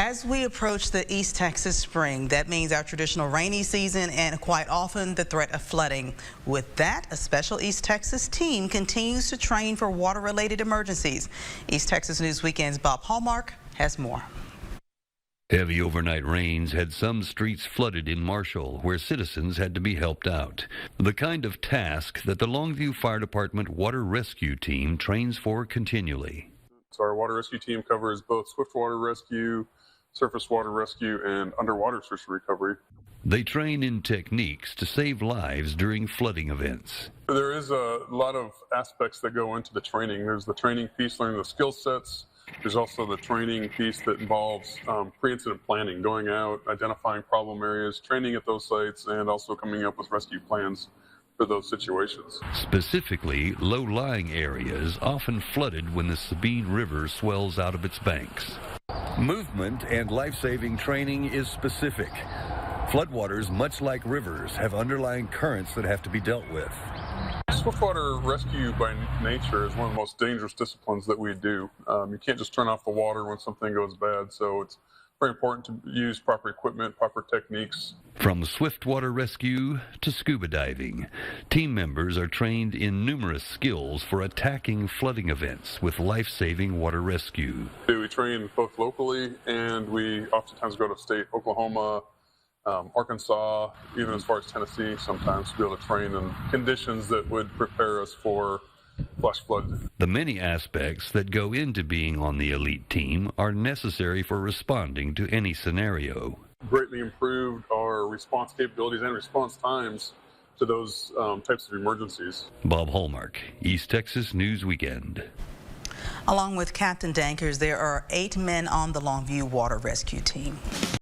As we approach the East Texas spring, that means our traditional rainy season and quite often the threat of flooding. With that, a special East Texas team continues to train for water-related emergencies. East Texas News Weekend's Bob Hallmark has more. Heavy overnight rains had some streets flooded in Marshall, where citizens had to be helped out. The kind of task that the Longview Fire Department Water Rescue Team trains for continually. So our water rescue team covers both swift water rescue, surface water rescue, and underwater search and recovery. They train in techniques to save lives during flooding events. There is a lot of aspects that go into the training. There's the training piece, learning the skill sets. There's also the training piece that involves pre-incident planning, going out, identifying problem areas, training at those sites, and also coming up with rescue plans for those situations. Specifically, low-lying areas often flooded when the Sabine River swells out of its banks. Movement and life-saving training is specific. Floodwaters, much like rivers, have underlying currents that have to be dealt with. Swiftwater rescue by nature is one of the most dangerous disciplines that we do. You can't just turn off the water when something goes bad, so it's very important to use proper equipment, proper techniques. From swiftwater rescue to scuba diving, team members are trained in numerous skills for attacking flooding events with life-saving water rescue. We train both locally, and we oftentimes go to state, Oklahoma, Arkansas, even as far as Tennessee sometimes, to be able to train in conditions that would prepare us for flash flood. The many aspects that go into being on the elite team are necessary for responding to any scenario. Greatly improved our response capabilities and response times to those types of emergencies. Bob Hallmark, East Texas News Weekend. Along with Captain Dankers, there are 8 men on the Longview Water Rescue Team.